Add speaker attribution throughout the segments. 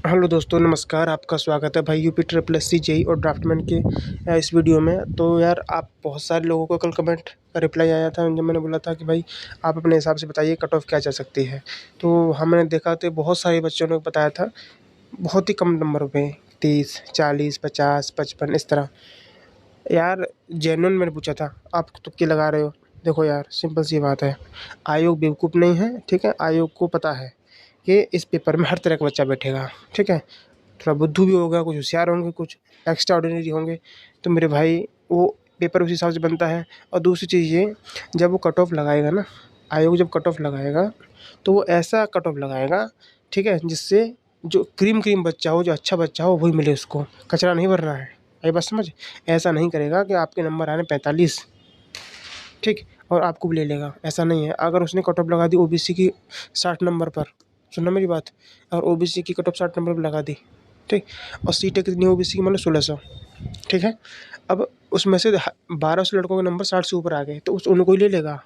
Speaker 1: Hello दोस्तों, नमस्कार। आपका स्वागत है भाई UP triple S C JE और ड्राफ्टमैन के इस वीडियो में। तो यार, आप बहुत सारे लोगों को कल कमेंट का रिप्लाई आया था जब मैंने बोला था कि भाई आप अपने हिसाब से बताइए कट ऑफ क्या जा सकती है। तो हमने देखा तो बहुत सारे बच्चों ने बताया था बहुत ही कम नंबर पे, 30, 40, 50, 55 इस तरह। यार, जेन्युइन मैंने पूछा था, आप तुक्के लगा रहे हो। देखो यार, सिंपल सी बात है, आयोग बेवकूफ़ नहीं है, ठीक है। आयोग को पता है कि इस पेपर में हर तरह का बच्चा बैठेगा, ठीक है। थोड़ा बुद्धू भी होगा, कुछ होशियार होंगे, कुछ एक्स्ट्रा ऑर्डिनरी होंगे। तो मेरे भाई, वो पेपर उस हिसाब से बनता है। और दूसरी चीज़ ये, जब वो कट ऑफ लगाएगा ना, आयोग जब कट ऑफ लगाएगा तो वो ऐसा कट ऑफ लगाएगा, ठीक है, जिससे जो क्रीम क्रीम बच्चा हो, जो अच्छा बच्चा हो, वही मिले उसको। कचरा नहीं भरना है, ये बात समझ। ऐसा नहीं करेगा कि आपके नंबर आ रहे 45, ठीक, और आपको भी ले लेगा, ऐसा नहीं है। अगर उसने कट ऑफ लगा दी ओबीसी की 60 नंबर पर, सुनना मेरी बात, और ओबीसी की कट ऑफ 60 नंबर पर लगा दी, ठीक, और सीटें कितनी ओबीसी की, मतलब 1600, ठीक है। अब उसमें से 1200 लड़कों के नंबर 60 से ऊपर आ गए, तो उस उनको ही ले लेगा।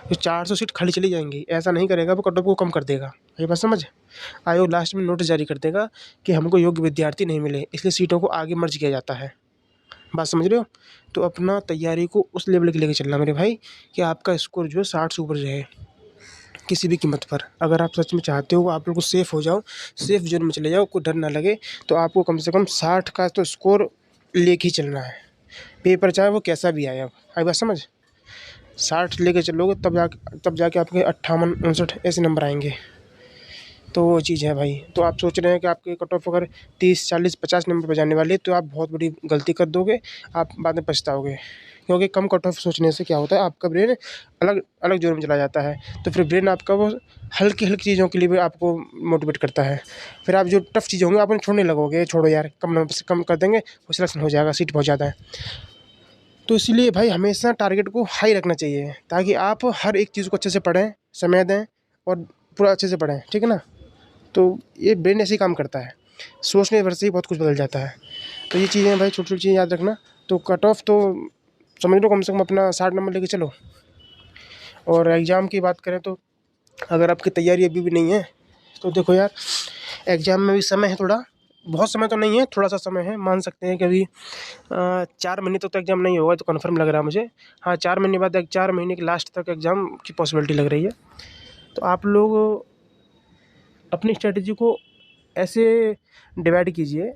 Speaker 1: तो 400 सीट खाली चली जाएंगी। ऐसा नहीं करेगा, वो कट ऑफ को कम कर देगा। ये बात समझ। आयोग लास्ट में नोटिस जारी कर देगा कि हमको योग्य विद्यार्थी नहीं मिले, इसलिए सीटों को आगे मर्ज किया जाता है। बात समझ रहे हो। तो अपना तैयारी को उस लेवल के लेके चलना मेरे भाई, कि आपका स्कोर जो है 60 से ऊपर रहे, किसी भी कीमत पर। अगर आप सच में चाहते हो आप लोग सेफ हो जाओ, सेफ जोन में चले जाओ, कोई डर ना लगे, तो आपको कम से कम 60 का तो स्कोर लेके ही चलना है। पेपर चाहे वो कैसा भी आए। अब आई बात समझ। 60 लेके चलोगे तब जाके आपके 58, 59 ऐसे नंबर आएंगे। तो वो चीज़ है भाई। तो आप सोच रहे हैं कि आपके कट ऑफ अगर 30, 40, 50 नंबर पर जाने वाली है, तो आप बहुत बड़ी गलती कर दोगे। आप बाद में पछताओगे, क्योंकि कम कट ऑफ सोचने से क्या होता है, आपका ब्रेन अलग अलग जोन में चला जाता है। तो फिर ब्रेन आपका वो हल्की हल्की चीज़ों के लिए भी आपको मोटिवेट करता है। फिर आप जो टफ चीज़ें होंगी आप उन्हें छोड़ने लगोगे, छोड़ो यार, कम नंबर से कम कर देंगे, वो सिलेक्शन हो जाएगा, सीट बहुत ज़्यादा है। तो इसीलिए भाई हमेशा टारगेट को हाई रखना चाहिए, ताकि आप हर एक चीज़ को अच्छे से पढ़ें, समय दें, और पूरा अच्छे से पढ़ें, ठीक है ना। तो ये ब्रेन ऐसे ही काम करता है, सोचने भर से ही बहुत कुछ बदल जाता है। तो ये चीज़ें भाई, छोटी छोटी चीज़ें याद रखना। तो कट ऑफ तो समझ लो कम से कम अपना 60 नंबर लेके चलो। और एग्ज़ाम की बात करें तो अगर आपकी तैयारी अभी भी नहीं है, तो देखो यार, एग्ज़ाम में भी समय है थोड़ा, बहुत समय तो नहीं है, थोड़ा सा समय है। मान सकते हैं कि अभी 4 महीने तक तो एग्ज़ाम नहीं होगा, तो कन्फर्म लग रहा है मुझे। हाँ, 4 महीने बाद, 4 महीने के लास्ट तक एग्ज़ाम की पॉसिबिलिटी लग रही है। तो आप लोग अपनी स्ट्रेटजी को ऐसे डिवाइड कीजिए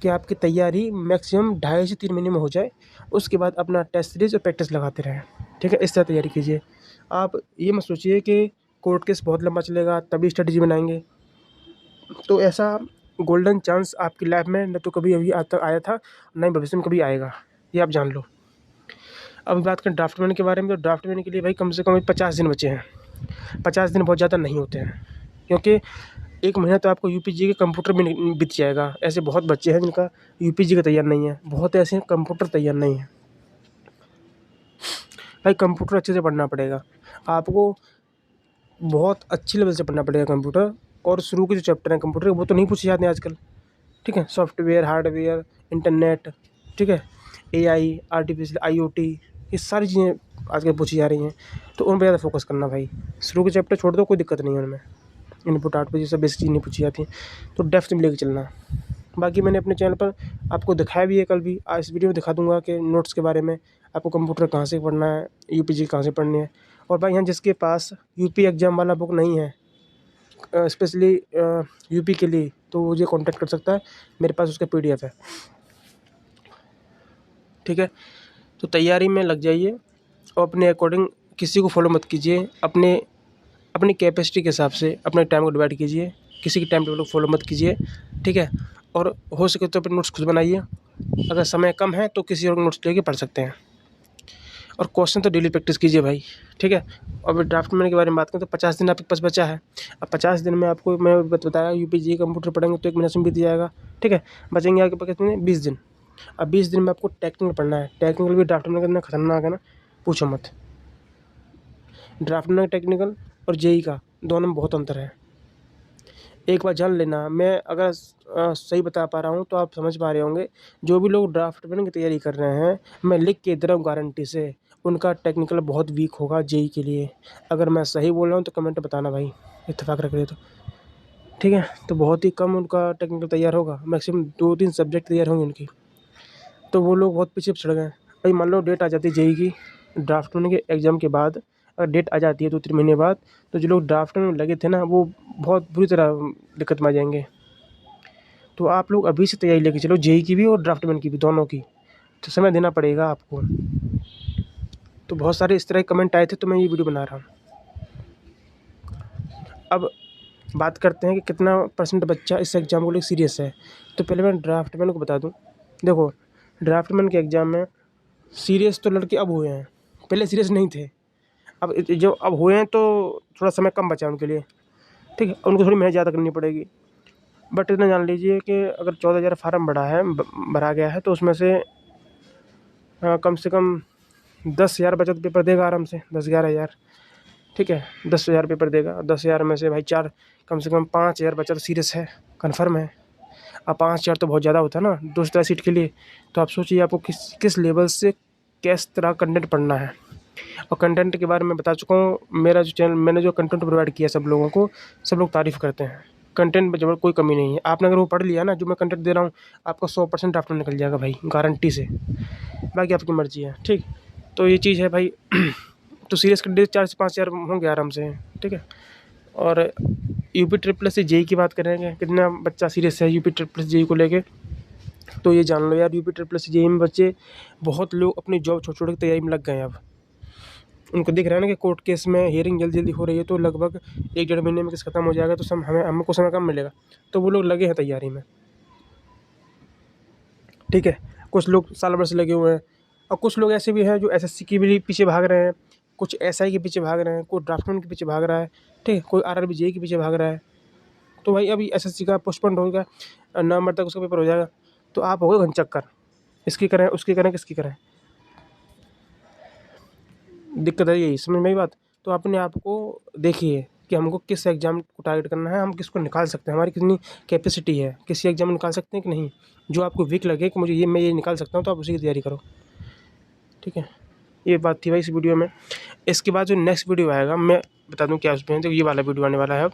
Speaker 1: कि आपकी तैयारी मैक्सिमम 2.5 से 3 महीने में हो जाए। उसके बाद अपना टेस्ट सीरीज और प्रैक्टिस लगाते रहें, ठीक है। इस तरह तैयारी कीजिए। आप ये मत सोचिए कि कोर्ट केस बहुत लंबा चलेगा तभी स्ट्रेटजी बनाएंगे। तो ऐसा गोल्डन चांस आपकी लाइफ में न तो कभी अभी आज तक आया था, न ही भविष्य में कभी आएगा, ये आप जान लो। अब बात करें ड्राफ्टमैन के बारे में, तो ड्राफ्टमैन के लिए भाई कम से कम 50 दिन बचे हैं। 50 दिन बहुत ज़्यादा नहीं होते हैं, क्योंकि 1 महीना तो आपको यूपीजी के कंप्यूटर में बीत जाएगा। ऐसे बहुत बच्चे हैं जिनका यूपीजी का तैयार नहीं है, बहुत ऐसे हैं कंप्यूटर तैयार नहीं है। भाई कंप्यूटर अच्छे से पढ़ना पड़ेगा आपको, बहुत अच्छी लेवल से पढ़ना पड़ेगा कंप्यूटर। और शुरू के जो चैप्टर हैं कंप्यूटर के, वो तो नहीं पूछे जाते हैं आजकल, ठीक है। सॉफ्टवेयर, हार्डवेयर, इंटरनेट, ठीक है, एआई, आर्टिफिशियल, आईओटी, ये सारी चीज़ें आजकल पूछी जा रही हैं। तो उन पर ज़्यादा फोकस करना भाई। शुरू के चैप्टर छोड़ दो, कोई दिक्कत नहीं है उनमें, इनपुट आउटपुट ये सब बेसिक चीज़ नहीं पूछी जाती। तो डेप्थ में लेके चलना। बाकी मैंने अपने चैनल पर आपको दिखाया भी है, कल भी आज इस वीडियो में दिखा दूंगा कि नोट्स के बारे में, आपको कंप्यूटर कहाँ से पढ़ना है, यूपीजी कहाँ से पढ़नी है। और भाई यहाँ जिसके पास यूपी एग्ज़ाम वाला बुक नहीं है, स्पेशली यूपी के लिए, तो मुझे कांटेक्ट कर सकता है, मेरे पास उसका पीडीएफ है, ठीक है। तो तैयारी में लग जाइए, और अपने अकॉर्डिंग किसी को फॉलो मत कीजिए। अपनी कैपेसिटी के हिसाब से अपने टाइम को डिवाइड कीजिए, किसी की टाइम टेबल को फॉलो मत कीजिए, ठीक है। और हो सके तो अपने नोट्स खुद बनाइए। अगर समय कम है तो किसी और नोट्स लेके पढ़ सकते हैं। और क्वेश्चन तो डेली प्रैक्टिस कीजिए भाई, ठीक है। अब ड्राफ्टमैन के बारे में बात करें तो 50 दिन आपके पास बचा है। अब 50 दिन में आपको मैं बताया यूपीजी कंप्यूटर पढ़ेंगे तो 1 महीना में बीत जाएगा, ठीक है। बचेंगे आपके पास कितने, 20 दिन। अब 20 दिन में आपको टेक्निकल पढ़ना है। टेक्निकल भी ड्राफ्टमैन का इतना खतरनाक है ना, पूछो मत। ड्राफ्टमैन टेक्निकल और जेई का दोनों में बहुत अंतर है। एक बार जान लेना, मैं अगर सही बता पा रहा हूँ तो आप समझ पा रहे होंगे। जो भी लोग ड्राफ्टमैन की तैयारी कर रहे हैं, मैं लिख के दे रहा हूँ गारंटी से, उनका टेक्निकल बहुत वीक होगा जेई के लिए। अगर मैं सही बोल रहा हूँ तो कमेंट बताना भाई, इत्तेफाक रख रहे तो। ठीक है। तो बहुत ही कम उनका टेक्निकल तैयार होगा, मैक्सिमम 2-3 सब्जेक्ट तैयार होंगे उनकी, तो वो लोग बहुत पीछे चढ़ गए। भाई मान लो डेट आ जाती है जेईई की, ड्राफ्ट होने के एग्ज़ाम के बाद अगर डेट आ जाती है 2-3 महीने बाद, तो जो लोग ड्राफ्ट में लगे थे ना, वो बहुत बुरी तरह दिक्कत में आ जाएंगे। तो आप लोग अभी से तैयारी लेके चलो, जेईई की भी और ड्राफ्टमैन की भी, दोनों की। तो समय देना पड़ेगा आपको। तो बहुत सारे इस तरह के कमेंट आए थे, तो मैं ये वीडियो बना रहा हूँ। अब बात करते हैं कि कितना % बच्चा इस एग्ज़ाम को लेकर सीरियस है। तो पहले मैं ड्राफ्टमैन को बता दूँ। देखो, ड्राफ्टमैन के एग्ज़ाम में सीरियस तो लड़के अब हुए हैं, पहले सीरियस नहीं थे। अब जो अब हुए हैं तो थोड़ा समय कम बचा है उनके लिए, ठीक है। उनको थोड़ी मेहनत ज़्यादा करनी पड़ेगी। बट इतना जान लीजिए कि अगर 14,000 फार्म भरा गया है, तो उसमें से कम से कम 10,000 बचत पेपर देगा आराम से, 10-11,000, ठीक है। 10,000 पेपर देगा, 10,000 में से भाई कम से कम 5,000 बचत सीरियस है, कन्फर्म है। अब 5,000 तो बहुत ज़्यादा होता है ना दूसरा सीट के लिए। तो आप सोचिए आपको किस लेवल से किस तरह कंटेंट पढ़ना है। और कंटेंट के बारे में बता चुका हूँ, मेरा जो चैनल, मैंने जो कंटेंट प्रोवाइड किया सब लोगों को, सब लोग तारीफ़ करते हैं। कंटेंट में जब कोई कमी नहीं है। आपने अगर वो पढ़ लिया ना, जो मैं कंटेंट दे रहा हूँ, आपका 100% ड्राफ्ट निकल जाएगा भाई, गारंटी से। बाकी आपकी मर्ज़ी है, ठीक। तो ये चीज़ है भाई। तो सीरियस कैंडिडेट 4 से 5,000 होंगे आराम से, ठीक है। और यूपी ट्रिपल एस से जेईई की बात करेंगे, कितना बच्चा सीरियस है यूपी ट्रिपल एस जेईई को लेके, तो ये जान लो यार, यूपी ट्रिपल एस जेईई में बच्चे, बहुत लोग अपनी जॉब छोड़ छोड़ के तैयारी में लग गए हैं। अब उनको दिख रहा है ना कि कोर्ट केस में हियरिंग जल्दी जल्दी हो रही है, तो लगभग 1-1.5 महीने में केस खत्म हो जाएगा, तो हमको समय कम मिलेगा। तो वो लोग लगे हैं तैयारी में, ठीक है। कुछ लोग साल भर से लगे हुए हैं, और कुछ लोग ऐसे भी हैं जो एसएससी की भी पीछे भाग रहे हैं, कुछ एसआई के पीछे भाग रहे हैं, कोई ड्राफ्टमैन के पीछे भाग रहा है, ठीक है, कोई आरआरबी जेईई के पीछे भाग रहा है। तो भाई अभी एसएससी का पोस्टपोन होगा, नवंबर तक उसका पेपर हो जाएगा। तो आप हो गए घनचक्कर, इसकी करें उसकी करें किसकी करें, दिक्कत है यही, समझ में आई बात। तो अपने आप को देखिए कि हमको किस एग्ज़ाम को टारगेट करना है, हम किसको निकाल सकते हैं, हमारी कितनी कैपेसिटी है, किसी एग्ज़ाम में निकाल सकते हैं कि नहीं। जो आपको वीक लगे कि मुझे मैं ये निकाल सकता हूँ, तो आप उसी की तैयारी करो, ठीक है। ये बात थी भाई इस वीडियो में। इसके बाद जो नेक्स्ट वीडियो आएगा, मैं बता दूँ क्या उसमें, तो ये वाला वीडियो आने वाला है अब,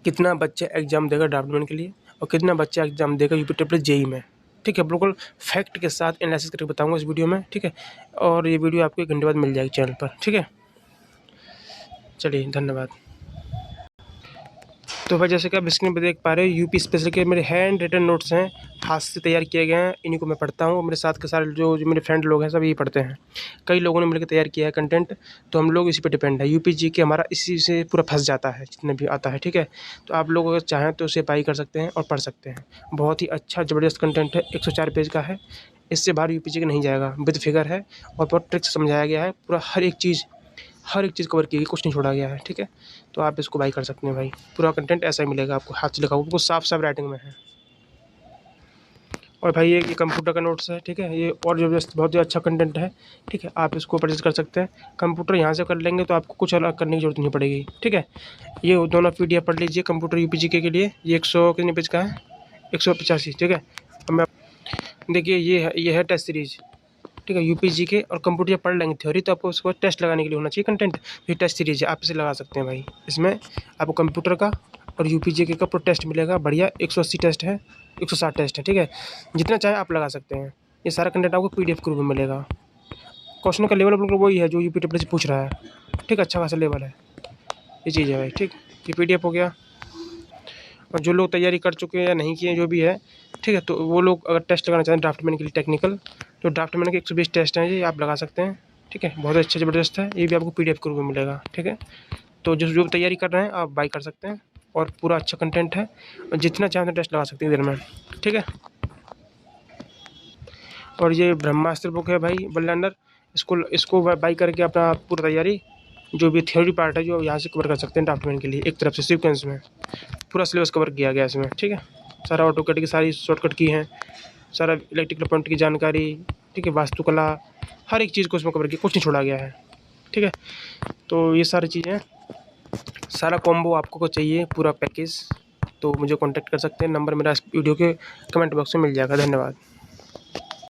Speaker 1: कितना बच्चा एग्ज़ाम देगा ड्राफ्टमैन के लिए और कितना बच्चा एग्ज़ाम देगा यूपी ट्रिपल एस जेईई में, ठीक है। बिल्कुल फैक्ट के साथ एनालिसिस करके बताऊंगा इस वीडियो में, ठीक है। और ये वीडियो आपको 1 घंटे बाद मिल जाएगी चैनल पर, ठीक है। चलिए, धन्यवाद। तो भाई जैसे कि आप स्क्रीन पर देख पा रहे हो, यूपी स्पेशल के मेरे हैंड रिटन नोट्स हैं, हाथ से तैयार किए गए हैं, इन्हीं को मैं पढ़ता हूँ। मेरे साथ के सारे जो जो मेरे फ्रेंड लोग हैं सब यही पढ़ते हैं। कई लोगों ने मिलकर तैयार किया है कंटेंट, तो हम लोग इसी पे डिपेंड है। यूपी जी के हमारा इसी से पूरा फंस जाता है जितने भी आता है, ठीक है। तो आप लोग अगर चाहें तो उसे बाई कर सकते हैं और पढ़ सकते हैं। बहुत ही अच्छा ज़बरदस्त कंटेंट है, 104 पेज का है। इससे बाहर यूपी जी का नहीं जाएगा, विद फिगर है और बहुत ट्रिक से समझाया गया है। पूरा हर एक चीज़ कवर की गई, कुछ नहीं छोड़ा गया है, ठीक है। तो आप इसको बाई कर सकते हैं भाई, पूरा कंटेंट ऐसा ही मिलेगा आपको, हाथ से लिखा हुआ, बिल्कुल साफ साफ राइटिंग में है। और भाई ये कंप्यूटर का नोट्स है, ठीक है। ये और ज़बरदस्त बहुत ही अच्छा कंटेंट है, ठीक है। आप इसको परचेज कर सकते हैं। कंप्यूटर यहाँ से कर लेंगे तो आपको कुछ अलग करने की जरूरत नहीं पड़ेगी, ठीक है। ये दोनों PDF पढ़ लीजिए कंप्यूटर UPGK के लिए। ये 100 कितने पेज का है, 185, ठीक है। अब मैं देखिए, ये है टेस्ट सीरीज, ठीक है। UPGK और कंप्यूटर जब पढ़ लेंगे थ्योरी, तो आपको उसके बाद टेस्ट लगाने के लिए होना चाहिए कंटेंट। ये टेस्ट सीरीज है, आप इसे लगा सकते हैं भाई। इसमें आपको कंप्यूटर का और UPGK का पूरा टेस्ट मिलेगा बढ़िया। 180 टेस्ट है, 160 टेस्ट है, ठीक है। जितना चाहे आप लगा सकते हैं। ये सारा कंटेंट आपको PDF के रूप में मिलेगा। क्वेश्चन का लेवल बिल्कुल वही है जो यूपी ट्रिपल से पूछ रहा है, ठीक, अच्छा खासा लेवल है। ये चीज़ है भाई, ठीक। ये PDF हो गया। और जो लोग तैयारी कर चुके हैं या नहीं किए जो भी है, ठीक है, तो वो लोग अगर टेस्ट लगाना चाहते हैं ड्राफ्टमैन के लिए टेक्निकल, तो ड्राफ्टमैन के 120 टेस्ट हैं, ये आप लगा सकते हैं, ठीक है। बहुत अच्छा ज़बरदस्त है, ये भी आपको PDF के रूप में मिलेगा, ठीक है। तो जो तैयारी कर रहे हैं आप बाई कर सकते हैं, और पूरा अच्छा कंटेंट है, और जितना चाहें तो टेस्ट लगा सकते हैं इधर में, ठीक है। और ये ब्रह्मास्त्र बुक है भाई, बल्लैंडर, इसको बाई करके अपना पूरा तैयारी, जो भी थ्योरी पार्ट है, जो यहाँ से कवर कर सकते हैं ड्राफ्टमैन के लिए, एक तरफ से सीक्वेंस में पूरा सिलेबस कवर किया गया इसमें, ठीक है। सारा ऑटोकैड की सारी शॉर्टकट की हैं, सारा इलेक्ट्रिकल पॉइंट की जानकारी, ठीक है, वास्तुकला, हर एक चीज़ को इसमें कवर किया, कुछ नहीं छोड़ा गया है, ठीक है। तो ये सारी चीज़ें, सारा कॉम्बो आपको चाहिए, पूरा पैकेज, तो मुझे कॉन्टैक्ट कर सकते हैं। नंबर मेरा इस वीडियो के कमेंट बॉक्स में मिल जाएगा। धन्यवाद।